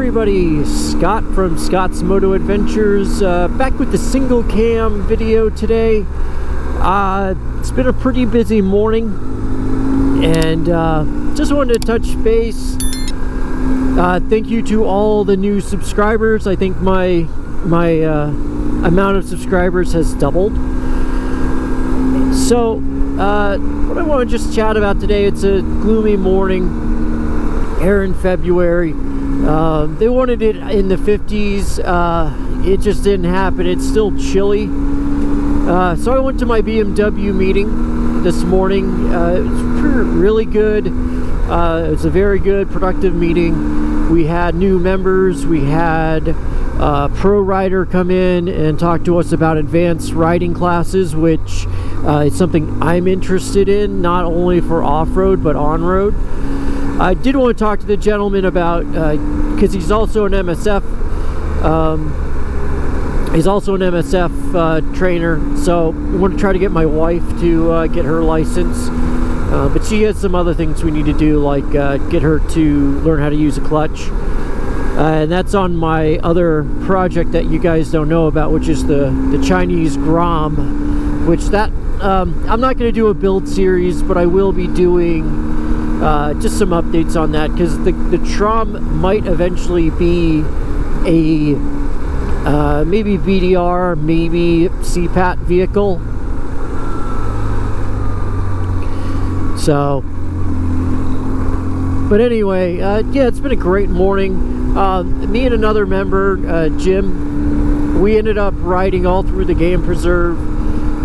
everybody, Scott from Scott's Moto Adventures, back with the single cam video today. It's been a pretty busy morning, and just wanted to touch base. Thank you to all the new subscribers. I think my amount of subscribers has doubled. So what I want to just chat about today, it's a gloomy morning here in February. They wanted it in the 50s. It just didn't happen. It's still chilly. So I went to my BMW meeting this morning. It was really good. It was a very good, productive meeting. We had new members. We had a pro rider come in and talk to us about advanced riding classes, which is something I'm interested in, not only for off-road but on-road. I did want to talk to the gentleman about, because he's also an MSF, trainer, so I want to try to get my wife to get her license, but she has some other things we need to do, like get her to learn how to use a clutch, and that's on my other project that you guys don't know about, which is the Chinese Grom, which that, I'm not going to do a build series, but I will be doing just some updates on that, because the Trom might eventually be a maybe VDR, maybe CPAT vehicle. So, but anyway, yeah, it's been a great morning. Me and another member, Jim, we ended up riding all through the game preserve,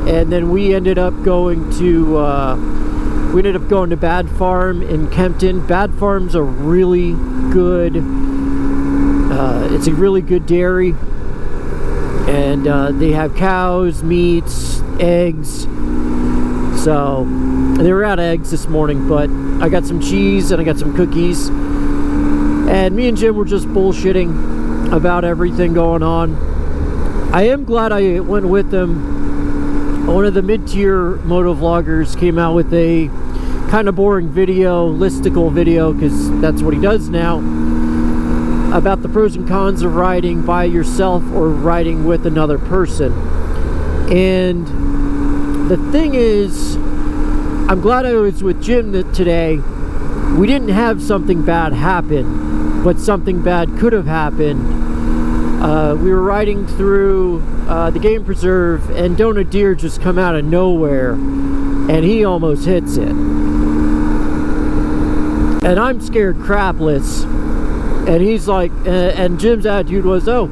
and then we ended up going to Bad Farm in Kempton. Bad Farm's a really good, it's a really good dairy, and they have cows, meats, eggs. So they were out of eggs this morning, but I got some cheese and I got some cookies, and me and Jim were just bullshitting about everything going on. I am glad I went with them. One of the mid-tier moto vloggers came out with a kind of boring video, listicle video, because that's what he does now, about the pros and cons of riding by yourself or riding with another person. And the thing is, I'm glad I was with Jim today. We didn't have something bad happen, but something bad could have happened. We were riding through the game preserve, and don't a deer just come out of nowhere, and he almost hits it. And I'm scared crapless, and he's like, and Jim's attitude was, oh,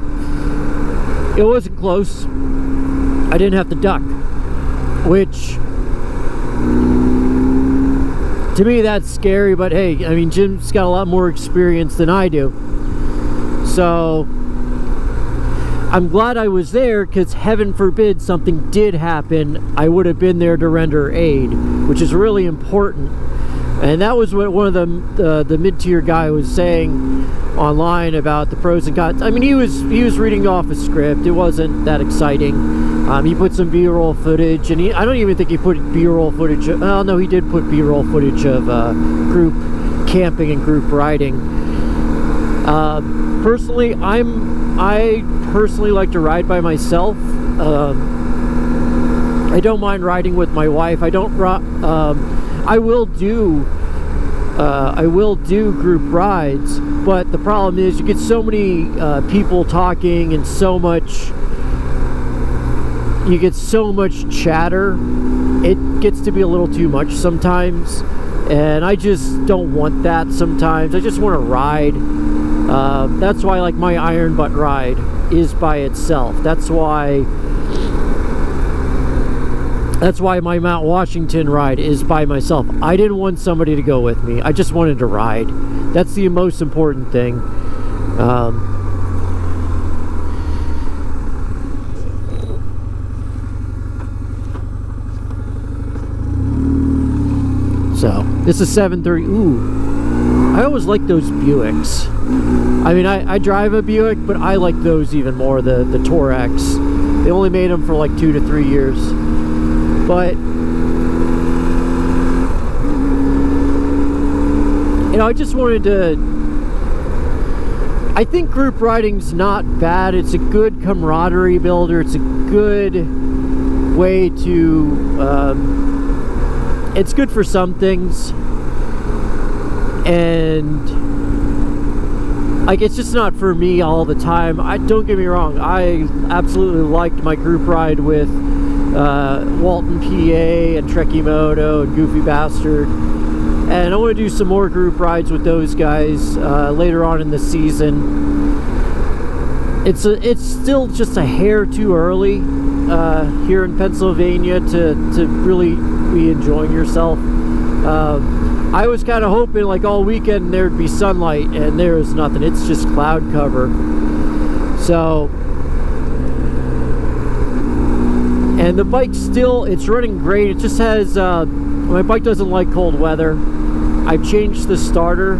it wasn't close, I didn't have to duck, which to me that's scary. But hey, I mean, Jim's got a lot more experience than I do, so I'm glad I was there, because heaven forbid something did happen, I would have been there to render aid, which is really important. And that was what one of the mid-tier guy was saying online about the pros and cons. I mean, he was reading off a script. It wasn't that exciting. He put some B-roll footage, and I don't even think he put B-roll footage. Oh no, he did put B-roll footage of group camping and group riding. Personally, I personally like to ride by myself. I don't mind riding with my wife. I will do group rides, but the problem is you get so many people talking, and you get so much chatter. It gets to be a little too much sometimes, and I just don't want that sometimes. I just want to ride. That's why, like, my Iron Butt ride is by itself. That's why my Mount Washington ride is by myself. I didn't want somebody to go with me. I just wanted to ride. That's the most important thing. So, this is 7:30. Ooh. I always like those Buicks. I mean, I drive a Buick, but I like those even more, the Torax. They only made them for like 2 to 3 years. But you know, I just wanted to I think group riding's not bad. It's a good camaraderie builder. It's a good way to it's good for some things, and like, it's just not for me all the time. Don't get me wrong, I absolutely liked my group ride with Walton PA and Trekkie Moto and Goofy Bastard, and I want to do some more group rides with those guys later on in the season. It's still just a hair too early here in Pennsylvania to really be enjoying yourself. I was kind of hoping like all weekend there'd be sunlight, and there's nothing. It's just cloud cover. So, and the bike still, it's running great. It just has, my bike doesn't like cold weather. I've changed the starter,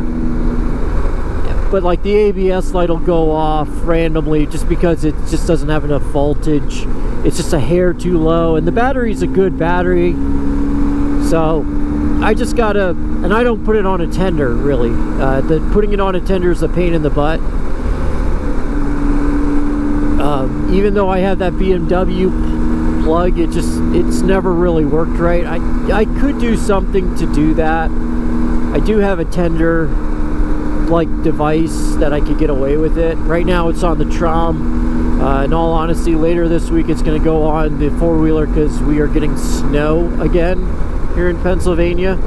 but like the ABS light will go off randomly just because it just doesn't have enough voltage. It's just a hair too low, and the battery's a good battery. So I just gotta, and I don't put it on a tender really. Putting it on a tender is a pain in the butt. Even though I have that BMW plug, it's never really worked right. I could do something to do that. I do have a tender like device that I could get away with it. Right now it's on the Trom. In all honesty, later this week it's going to go on the four-wheeler because we are getting snow again here in Pennsylvania.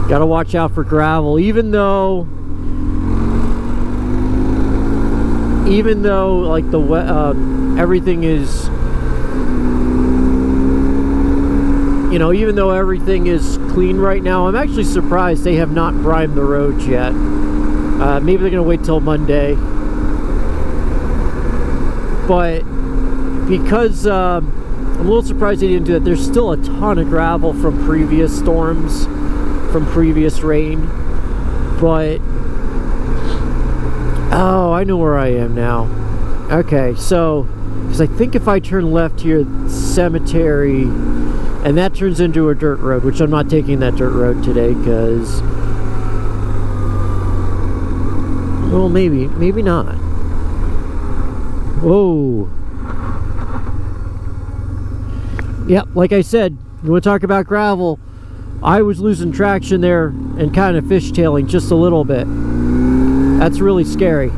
Got to watch out for gravel, even though like the everything is, you know, even though everything is clean right now, I'm actually surprised they have not primed the roads yet. Maybe they're gonna wait till Monday, but because I'm a little surprised they didn't do that. There's still a ton of gravel from previous storms, from previous rain, but oh, I know where I am now. Okay, so, because I think if I turn left here, cemetery, and that turns into a dirt road, which I'm not taking that dirt road today, because, well, maybe not. Whoa. Yep, like I said, you want to talk about gravel, I was losing traction there and kind of fishtailing just a little bit. That's really scary.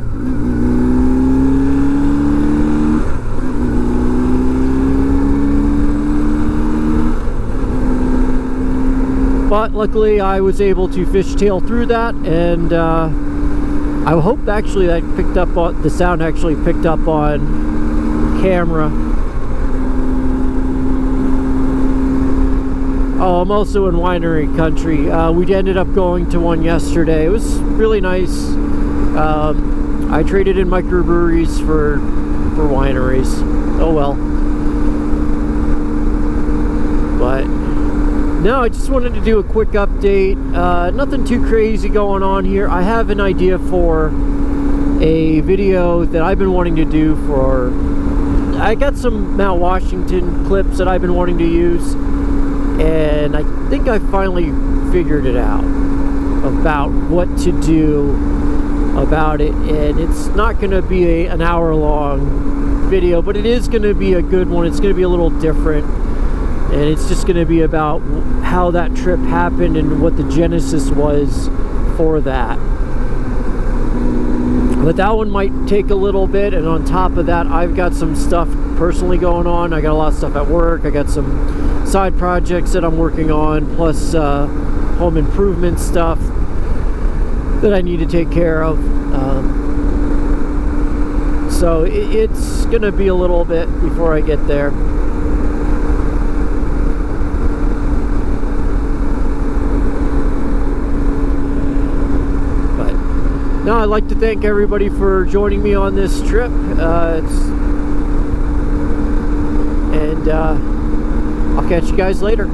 But luckily I was able to fishtail through that, and I hope actually that picked up on, the sound actually picked up on camera. Oh, I'm also in winery country. We ended up going to one yesterday. It was really nice. I traded in microbreweries for wineries. Oh well. But no, I just wanted to do a quick update. Nothing too crazy going on here. I have an idea for a video that I've been wanting to do for... I got some Mount Washington clips that I've been wanting to use, and I think I finally figured it out about what to do about it. And it's not going to be an hour-long video, but it is going to be a good one. It's going to be a little different, and it's just going to be about how that trip happened and what the genesis was for that. But that one might take a little bit, and on top of that, I've got some stuff personally going on. I got a lot of stuff at work. I got some side projects that I'm working on, plus home improvement stuff that I need to take care of. So it's going to be a little bit before I get there. But no, I'd like to thank everybody for joining me on this trip. I'll catch you guys later.